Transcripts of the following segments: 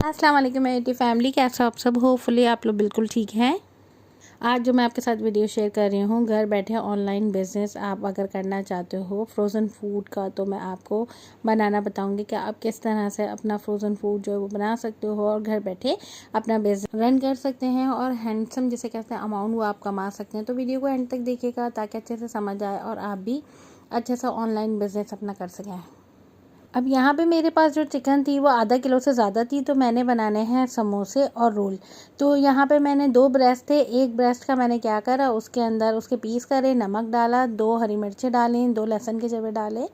अस्सलाम वालेकुम मेरी फैमिली, कैसे आप सब? होपफुली आप लोग बिल्कुल ठीक हैं। आज जो मैं आपके साथ वीडियो शेयर कर रही हूँ, घर बैठे ऑनलाइन बिज़नेस आप अगर करना चाहते हो फ्रोज़न फूड का, तो मैं आपको बनाना बताऊँगी कि आप किस तरह से अपना फ्रोज़न फूड जो है वो बना सकते हो और घर बैठे अपना बिज़नेस रन कर सकते हैं और हैंडसम जिसे कहते हैं अमाउंट वो आप कमा सकते हैं। तो वीडियो को एंड तक देखिएगा ताकि अच्छे से समझ आए और आप भी अच्छे से ऑनलाइन बिज़नेस अपना कर सकें। अब यहाँ पे मेरे पास जो चिकन थी वो आधा किलो से ज़्यादा थी, तो मैंने बनाने हैं समोसे और रोल। तो यहाँ पे मैंने 2 ब्रेस्ट थे, एक ब्रेस्ट का मैंने क्या करा, उसके अंदर उसके पीस करे, नमक डाला, 2 हरी मिर्चें डालें, 2 लहसुन के जवे डाले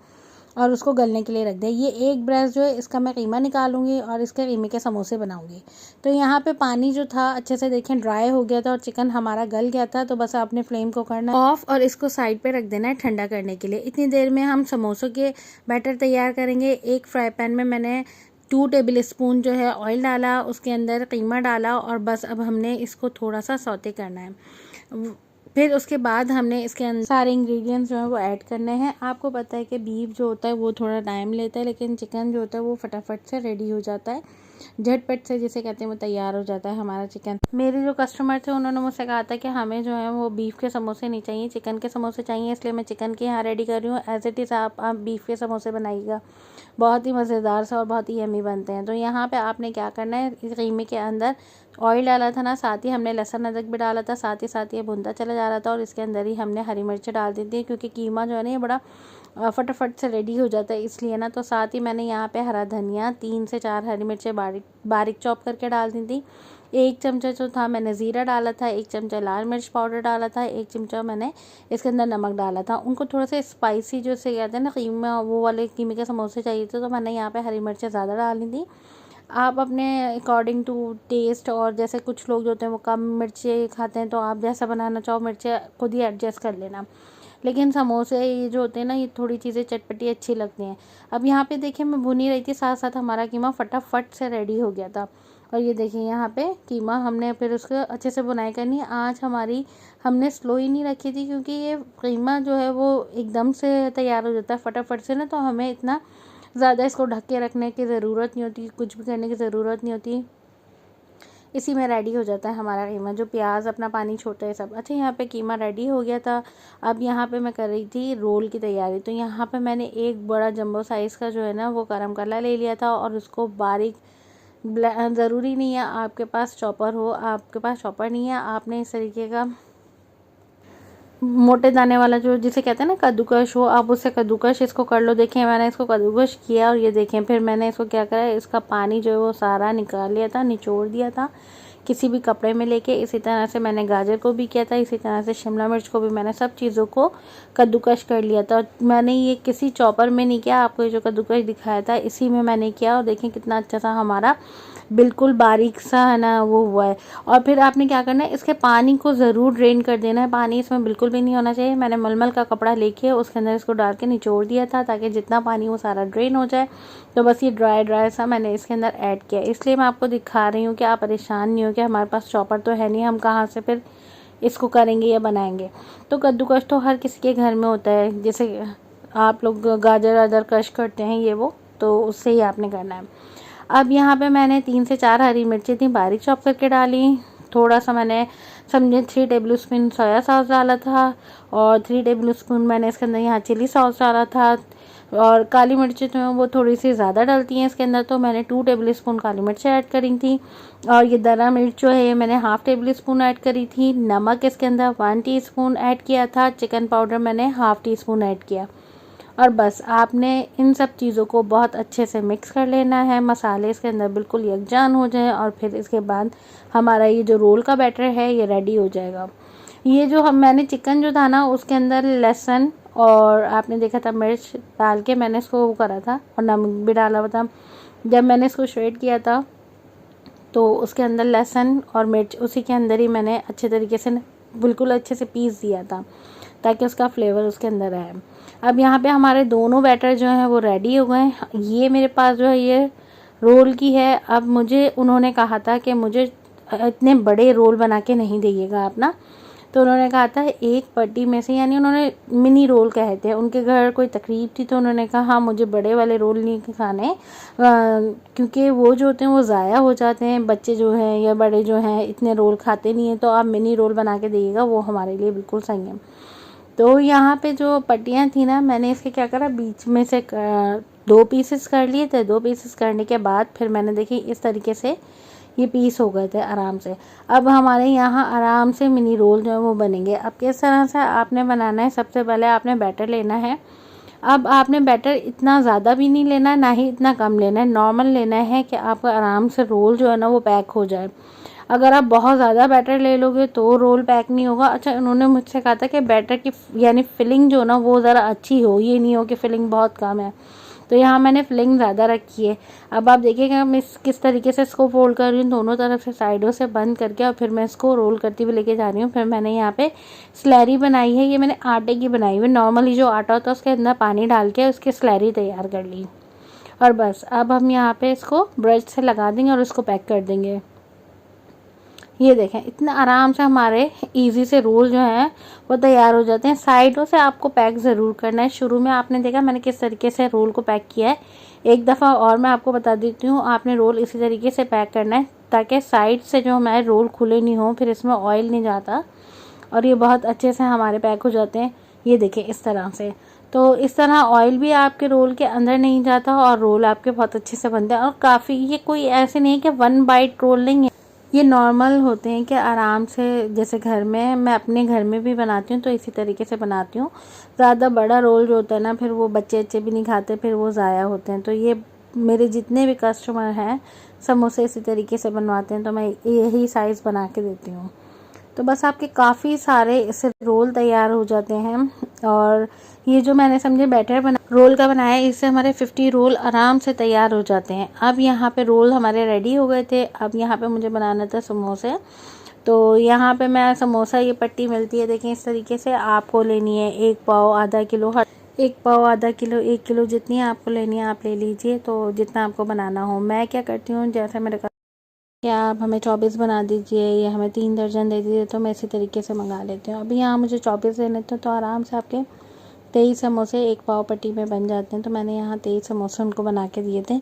और उसको गलने के लिए रख दिया। ये एक ब्रेस्ट जो है इसका मैं कीमा निकालूंगी और इसके कीमे के समोसे बनाऊंगी। तो यहाँ पे पानी जो था अच्छे से देखें ड्राई हो गया था और चिकन हमारा गल गया था। तो बस आपने फ्लेम को करना ऑफ और इसको साइड पे रख देना है ठंडा करने के लिए। इतनी देर में हम समोसों के बैटर तैयार करेंगे। एक फ्राई पैन में मैंने 2 टेबल स्पून जो है ऑयल डाला, उसके अंदर कीमा डाला और बस अब हमने इसको थोड़ा सा सौते करना है। फिर उसके बाद हमने इसके अंदर सारे इंग्रेडिएंट्स जो है वो ऐड करने हैं। आपको पता है कि बीफ जो होता है वो थोड़ा टाइम लेता है, लेकिन चिकन जो होता है वो फटाफट से रेडी हो जाता है, झटपट से जिसे कहते हैं वो तैयार हो जाता है हमारा चिकन। मेरे जो कस्टमर थे उन्होंने मुझसे कहा था कि हमें जो है वो बीफ के समोसे नहीं चाहिए, चिकन के समोसे चाहिए, इसलिए मैं चिकन के यहाँ रेडी कर रही हूँ। एज इट इज़ आप बीफ के समोसे बनाइएगा, बहुत ही मज़ेदार से और बहुत ही यम्मी बनते हैं। तो यहाँ पे आपने क्या करना है, इस कीमे के अंदर ऑयल डाला था ना, साथ ही हमने लहसुन अदरक भी डाला था, साथ ही ये भुनता चला जा रहा था और इसके अंदर ही हमने हरी मिर्च डाल दी थी, क्योंकि कीमा जो है ना ये बड़ा फटाफट से रेडी हो जाता है इसलिए ना। तो साथ ही मैंने यहाँ पे हरा धनिया 3 से 4 हरी मिर्चें बारीक चॉप करके डाल दी थी। 1 चमचा जो था मैंने ज़ीरा डाला था, 1 चमचा लाल मिर्च पाउडर डाला था, 1 चमचा मैंने इसके अंदर नमक डाला था। उनको थोड़ा सा स्पाइसी जो से कहते हैं ना कीमा, वो वाले कीमे के समोसे चाहिए थे, तो मैंने यहाँ पे हरी मिर्चें ज़्यादा डाली थी। आप अपने अकॉर्डिंग टू टेस्ट, और जैसे कुछ लोग जो होते हैं वो कम मिर्ची खाते हैं, तो आप जैसा बनाना चाहो मिर्चें खुद ही एडजस्ट कर लेना। लेकिन समोसे ये जो होते हैं ना, ये थोड़ी चीज़ें चटपटी अच्छी लगती हैं। अब यहाँ पे देखिए मैं भुनी रही थी, साथ साथ हमारा कीमा फटाफट से रेडी हो गया था। और ये देखिए यहाँ पे कीमा हमने फिर उसको अच्छे से बुनाई करनी है। आँच हमारी हमने स्लो ही नहीं रखी थी, क्योंकि ये कीमा जो है वो एकदम से तैयार हो जाता है फटाफट से ना, तो हमें इतना ज़्यादा इसको ढक के रखने की ज़रूरत नहीं होती, कुछ भी करने की ज़रूरत नहीं होती, इसी में रेडी हो जाता है हमारा कीमा। जो प्याज अपना पानी छोड़ता है सब। अच्छा, यहाँ पे कीमा रेडी हो गया था। अब यहाँ पे मैं कर रही थी रोल की तैयारी। तो यहाँ पे मैंने एक बड़ा जंबो साइज़ का जो है ना वो गरम कला ले लिया था और उसको बारीक ज़रूरी नहीं है आपके पास चॉपर हो, आपके पास चॉपर नहीं है, आपने इस तरीके का मोटे दाने वाला जो जिसे कहते हैं ना कद्दूकश हो, आप उससे कद्दूकश इसको कर लो। देखें मैंने इसको कद्दूकश किया और ये देखें फिर मैंने इसको क्या करा, इसका पानी जो है वो सारा निकाल लिया था, निचोड़ दिया था किसी भी कपड़े में लेके। इसी तरह से मैंने गाजर को भी किया था, इसी तरह से शिमला मिर्च को भी मैंने सब चीज़ों को कद्दूकश कर लिया था। और मैंने ये किसी चॉपर में नहीं किया, आपको ये जो कद्दूकश दिखाया था इसी में मैंने किया। और देखें कितना अच्छा सा हमारा बिल्कुल बारीक सा है ना वो हुआ है। और फिर आपने क्या करना है, इसके पानी को ज़रूर ड्रेन कर देना है, पानी इसमें बिल्कुल भी नहीं होना चाहिए। मैंने मलमल का कपड़ा लेके उसके अंदर इसको डाल के निचोड़ दिया था ताकि जितना पानी वो सारा ड्रेन हो जाए। तो बस ये ड्राई सा मैंने इसके अंदर ऐड किया, इसलिए मैं आपको दिखा रही हूँ कि आप परेशान नहीं हो कि हमारे पास चॉपर तो है नहीं, हम कहाँ से फिर इसको करेंगे या बनाएंगे। तो कद्दूकश तो हर किसी के घर में होता है, जैसे आप लोग गाजर अदर कश करते हैं ये वो, तो उससे ही आपने करना है। अब यहाँ पे मैंने 3 से 4 हरी मिर्ची थी बारीक चॉप करके डाली। थोड़ा सा मैंने समझे 3 टेबल स्पून सोया सॉस डाला था और 3 टेबल स्पून मैंने इसके अंदर यहाँ चिली सॉस डाला था। और काली मिर्ची तो वो थोड़ी सी ज़्यादा डलती हैं इसके अंदर, तो मैंने 2 टेबल स्पून काली मिर्च ऐड करी थी। और ये दरा मिर्च जो है ये मैंने हाफ़ टेबल स्पून ऐड करी थी। नमक इसके अंदर 1 टीस्पून ऐड किया था। चिकन पाउडर मैंने हाफ़ टीस्पून ऐड किया। और बस आपने इन सब चीज़ों को बहुत अच्छे से मिक्स कर लेना है, मसाले इसके अंदर बिल्कुल यकजान हो जाएं और फिर इसके बाद हमारा ये जो रोल का बैटर है ये रेडी हो जाएगा। ये जो मैंने चिकन जो था ना उसके अंदर लहसुन और आपने देखा था मिर्च डाल के मैंने इसको वो करा था और नमक भी डाला हुआ था। जब मैंने इसको श्रेड किया था तो उसके अंदर लहसुन और मिर्च उसी के अंदर ही मैंने अच्छे तरीके से बिल्कुल अच्छे से पीस दिया था ताकि उसका फ्लेवर उसके अंदर आए। अब यहाँ पे हमारे दोनों बैटर जो हैं वो रेडी हो गए। ये मेरे पास जो है ये रोल की है। अब मुझे उन्होंने कहा था कि मुझे इतने बड़े रोल बना के नहीं दीजिएगा आप ना, तो उन्होंने कहा था एक पट्टी में से, यानी उन्होंने मिनी रोल कहे थे, उनके घर कोई तकरीब थी तो उन्होंने कहा हाँ मुझे बड़े वाले रोल नहीं खाने, क्योंकि वो जो होते हैं वो ज़ाया हो जाते हैं, बच्चे जो हैं या बड़े जो हैं इतने रोल खाते नहीं हैं, तो आप मिनी रोल बना के दीजिएगा, वो हमारे लिए बिल्कुल सही है। तो यहाँ पे जो पट्टियाँ थी ना, मैंने इसके क्या करा, बीच में से 2 पीसेस कर लिए थे। 2 पीसेस करने के बाद फिर मैंने देखी इस तरीके से ये पीस हो गए थे आराम से। अब हमारे यहाँ आराम से मिनी रोल जो है वो बनेंगे। अब किस तरह से आपने बनाना है, सबसे पहले आपने बैटर लेना है। अब आपने बैटर इतना ज़्यादा भी नहीं लेना है, ना ही इतना कम लेना है, नॉर्मल लेना है कि आपका आराम से रोल जो है ना वो पैक हो जाए। अगर आप बहुत ज़्यादा बैटर ले लोगे तो रोल पैक नहीं होगा। अच्छा, उन्होंने मुझसे कहा था कि बैटर की यानी फिलिंग जो ना वो ज़रा अच्छी हो, ये नहीं हो कि फिलिंग बहुत कम है। तो यहाँ मैंने फिलिंग ज़्यादा रखी है। अब आप देखिएगा मैं किस तरीके से इसको फोल्ड कर रही हूँ, दोनों तरफ से साइडों से बंद करके, और फिर मैं इसको रोल करती हुई लेके जा रही हूँ। फिर मैंने यहाँ पे स्लैरी बनाई है, ये मैंने आटे की बनाई हुई, नॉर्मली जो आटा होता है उसके अंदर पानी डाल के उसकी स्लैरी तैयार कर ली। और बस अब हम यहाँ पे इसको ब्रश से लगा देंगे और इसको पैक कर देंगे। ये देखें इतना आराम से हमारे इजी से रोल जो हैं वो तैयार हो जाते हैं। साइडों से आपको पैक ज़रूर करना है। शुरू में आपने देखा मैंने किस तरीके से रोल को पैक किया है। एक दफ़ा और मैं आपको बता देती हूँ, आपने रोल इसी तरीके से पैक करना है ताकि साइड से जो हमारे रोल खुले नहीं हों, फिर इसमें ऑयल नहीं जाता और ये बहुत अच्छे से हमारे पैक हो जाते हैं। ये देखें इस तरह से, तो इस तरह ऑयल भी आपके रोल के अंदर नहीं जाता और रोल आपके बहुत अच्छे से बनते हैं। और काफ़ी, ये कोई ऐसे नहीं है कि 1 बाइट रोल नहीं है, ये नॉर्मल होते हैं कि आराम से, जैसे घर में मैं अपने घर में भी बनाती हूँ तो इसी तरीके से बनाती हूँ। ज़्यादा बड़ा रोल जो होता है ना, फिर वो बच्चे भी नहीं खाते, फिर वो ज़ाया होते हैं। तो ये मेरे जितने भी कस्टमर हैं समोसे इसी तरीके से बनवाते हैं, तो मैं यही साइज़ बना के देती हूँ। तो बस आपके काफ़ी सारे इससे रोल तैयार हो जाते हैं। और ये जो मैंने समझे बैटर बना रोल का बनाया है, इससे हमारे 50 रोल आराम से तैयार हो जाते हैं। अब यहाँ पे रोल हमारे रेडी हो गए थे। अब यहाँ पे मुझे बनाना था समोसे। तो यहाँ पे मैं समोसा, ये पट्टी मिलती है देखें इस तरीके से, आपको लेनी है 1 पाव, आधा किलो, 1 पाव, आधा किलो, 1 किलो, जितनी आपको लेनी है आप ले लीजिए, तो जितना आपको बनाना हो। मैं क्या करती हूँ, जैसे मेरे क्या आप हमें 24 बना दीजिए या हमें 3 दर्जन दे दीजिए, तो मैं इसी तरीके से मंगा लेती हूँ। अभी यहाँ मुझे 24 देने थे तो आराम से आपके 23 समोसे 1 पाव पट्टी में बन जाते हैं। तो मैंने यहाँ 23 समोसे उनको बना के दिए थे।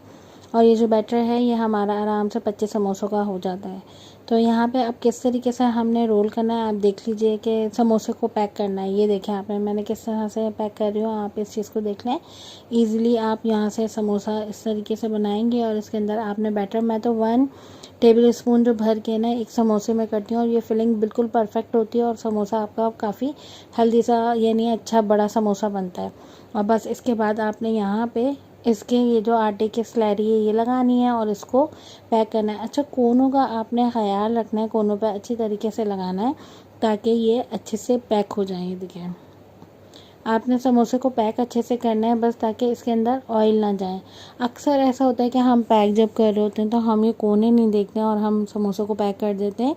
और ये जो बैटर है ये हमारा आराम से 25 समोसों का हो जाता है। तो यहाँ पे अब किस तरीके से हमने रोल करना है आप देख लीजिए कि समोसे को पैक करना है। ये देखें आपने मैंने किस तरह से पैक कर रही हूँ, आप इस चीज़ को देख लें। ईज़िली आप यहाँ से समोसा इस तरीके से बनाएंगे और इसके अंदर आपने बैटर, मैं तो 1 टेबल स्पून जो भर के ना एक समोसे में करती हूँ और ये फिलिंग बिल्कुल परफेक्ट होती है और समोसा आपका काफ़ी हेल्दी सा यानी अच्छा बड़ा समोसा बनता है। और बस इसके बाद आपने यहाँ पे इसके ये जो आटे की स्लैरी है ये लगानी है और इसको पैक करना है। अच्छा, कोनों का आपने ख्याल रखना है, कोनों पे अच्छी तरीके से लगाना है ताकि ये अच्छे से पैक हो जाए। ये देखिए आपने समोसे को पैक अच्छे से करना है बस, ताकि इसके अंदर ऑयल ना जाए। अक्सर ऐसा होता है कि हम पैक जब कर रहे होते हैं तो हम ये कोने नहीं देखते और हम समोसे को पैक कर देते हैं।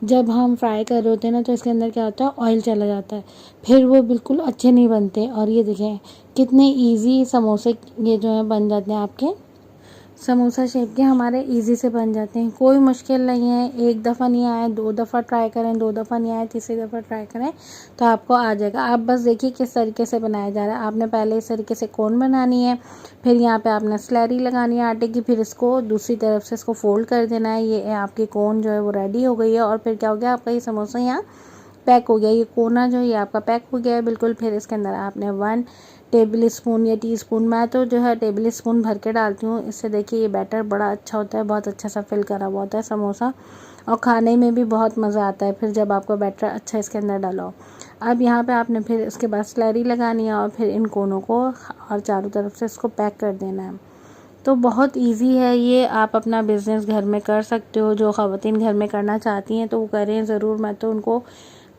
जब हम फ्राई कर रहे होते हैं ना तो इसके अंदर क्या होता है, ऑयल चला जाता है, फिर वो बिल्कुल अच्छे नहीं बनते। और ये देखें कितने इजी समोसे ये जो है बन जाते हैं, आपके समोसा शेप के हमारे इजी से बन जाते हैं। कोई मुश्किल नहीं है, एक दफ़ा नहीं आया 2 दफ़ा ट्राई करें, 2 दफ़ा नहीं आया तीसरी दफ़ा ट्राई करें तो आपको आ जाएगा। आप बस देखिए किस तरीके से बनाया जा रहा है। आपने पहले इस तरीके से कोन बनानी है, फिर यहाँ पे आपने स्लैरी लगानी है आटे की, फिर इसको दूसरी तरफ से इसको फोल्ड कर देना है। ये आपकी कोन जो है वो रेडी हो गई है और फिर क्या हो गया, आपका ये समोसा यहाँ पैक हो गया। ये कोना जो है ये आपका पैक हो गया है बिल्कुल। फिर इसके अंदर आपने 1 टेबल स्पून या टीस्पून, मैं तो जो है टेबल स्पून भर के डालती हूँ। इससे देखिए ये बैटर बड़ा अच्छा होता है, बहुत अच्छा सा फिल करा हुआ होता है समोसा और खाने में भी बहुत मज़ा आता है फिर जब आपका बैटर अच्छा इसके अंदर डाला हो। अब यहाँ पे आपने फिर इसके बाद स्लैरी लगानी है और फिर इन कोनों को और चारों तरफ से इसको पैक कर देना है। तो बहुत इजी है ये, आप अपना बिज़नेस घर में कर सकते हो। जो ख़वातीन घर में करना चाहती हैं तो वो करें ज़रूर। मैं तो उनको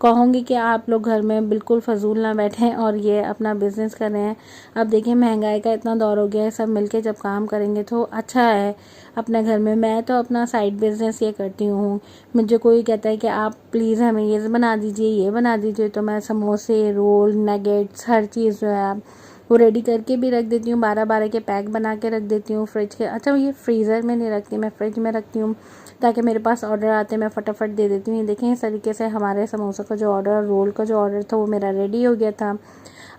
कहूँगी कि आप लोग घर में बिल्कुल फ़जूल ना बैठें और ये अपना बिज़नेस करें। अब देखिए महंगाई का इतना दौर हो गया है, सब मिलके जब काम करेंगे तो अच्छा है अपने घर में। मैं तो अपना साइड बिज़नेस ये करती हूँ। मुझे कोई कहता है कि आप प्लीज़ हमें ये बना दीजिए, ये बना दीजिए, तो मैं समोसे, रोल, नगेट्स, हर चीज़ जो है वो रेडी करके भी रख देती हूँ, 12-12 के पैक बना के रख देती हूँ फ्रिज के। अच्छा, ये फ्रीज़र में नहीं रखती, मैं फ्रिज में रखती हूँ ताकि मेरे पास ऑर्डर आते मैं फटाफट दे देती हूँ। ये देखें, इस तरीके से हमारे समोसा का जो ऑर्डर, रोल का जो ऑर्डर था वो मेरा रेडी हो गया था।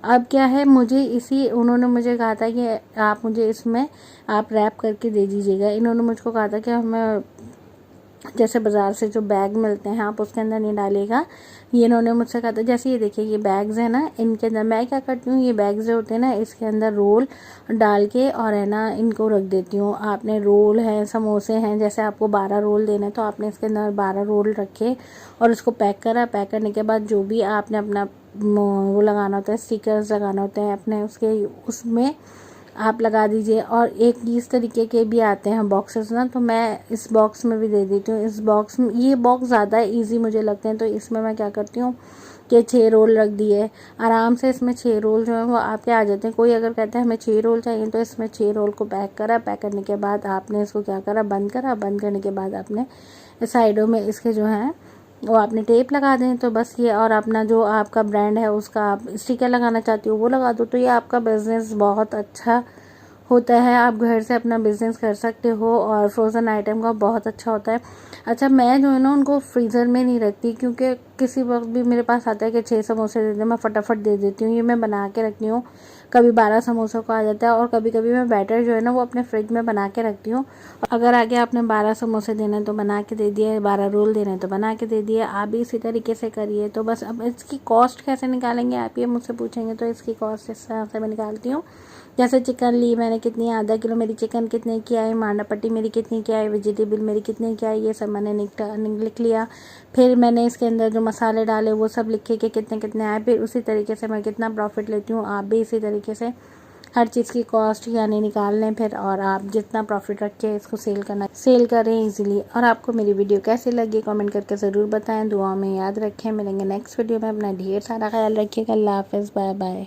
अब क्या है, उन्होंने मुझे कहा था कि आप मुझे इसमें आप रैप करके दे दीजिएगा। इन्होंने मुझको कहा था कि हमें जैसे बाज़ार से जो बैग मिलते हैं आप उसके अंदर नहीं डालिएगा। ये इन्होंने मुझसे कहा था, जैसे ये देखिए ये बैग्स हैं ना, इनके अंदर मैं क्या करती हूँ, ये बैग्स जो होते हैं ना इसके अंदर रोल डाल के और है ना इनको रख देती हूँ। आपने रोल है, समोसे हैं, जैसे आपको 12 रोल देने तो आपने इसके अंदर 12 रोल रखे और उसको पैक करा। पैक करने के बाद जो भी आपने अपना वो लगाना होता है, स्टिकर्स लगाना होते हैं अपने उसके, उसमें आप लगा दीजिए। और एक इस तरीके के भी आते हैं बॉक्सेस ना, तो मैं इस बॉक्स में भी दे देती हूँ। इस बॉक्स में, ये बॉक्स ज़्यादा इजी मुझे लगते हैं, तो इसमें मैं क्या करती हूँ कि 6 रोल रख दिए आराम से। इसमें 6 रोल जो है वो आपके आ जाते हैं। कोई अगर कहता है हमें 6 रोल चाहिए तो इसमें 6 रोल को पैक करा। पैक करने के बाद आपने इसको क्या करा, बंद करा। बंद करने के बाद आपने साइडों में इसके जो हैं वो आपने टेप लगा दें, तो बस ये। और अपना जो आपका ब्रांड है उसका आप स्टिकर लगाना चाहती हो वो लगा दो, तो ये आपका बिज़नेस बहुत अच्छा होता है। आप घर से अपना बिज़नेस कर सकते हो और फ्रोज़न आइटम का बहुत अच्छा होता है। अच्छा, मैं जो है ना उनको फ्रीज़र में नहीं रखती, क्योंकि किसी वक्त भी मेरे पास आता है कि 6 समोसे दे दे, मैं फटाफट दे देती हूँ। ये मैं बना के रखती हूँ, कभी 12 समोसों का आ जाता है। और कभी कभी मैं बैटर जो है ना वो अपने फ्रिज में बना के रखती हूँ। अगर आगे आपने 12 समोसे देने तो बना के दे दिए, 12 रोल देने तो बना के दे दिए। आप भी इसी तरीके से करिए। तो बस अब इसकी कॉस्ट कैसे निकालेंगे आप ये मुझसे पूछेंगे, तो इसकी कॉस्ट इस तरह से मैं निकालती हूँ। जैसे चिकन ली मैंने, कितनी, आधा किलो मेरी चिकन कितने की आई, मांडा पट्टी मेरी कितनी की आई, वेजिटेबल मेरी कितने की आई, ये सब मैंने लिख लिया। फिर मैंने इसके अंदर जो मसाले डाले वो सब लिखे कि कितने कितने आए। फिर उसी तरीके से मैं कितना प्रॉफिट लेती हूँ, आप भी इसी तरीके से हर चीज़ की कॉस्ट यानी निकाल लें फिर, और आप जितना प्रॉफिट रख के इसको सेल करें इजीली। और आपको मेरी वीडियो कैसी लगी कमेंट करके ज़रूर बताएं। दुआ में याद रखें। मिलेंगे नेक्स्ट वीडियो में। अपना ढेर सारा ख्याल रखिएगा। अल्लाह हाफ़िज़, बाय बाय।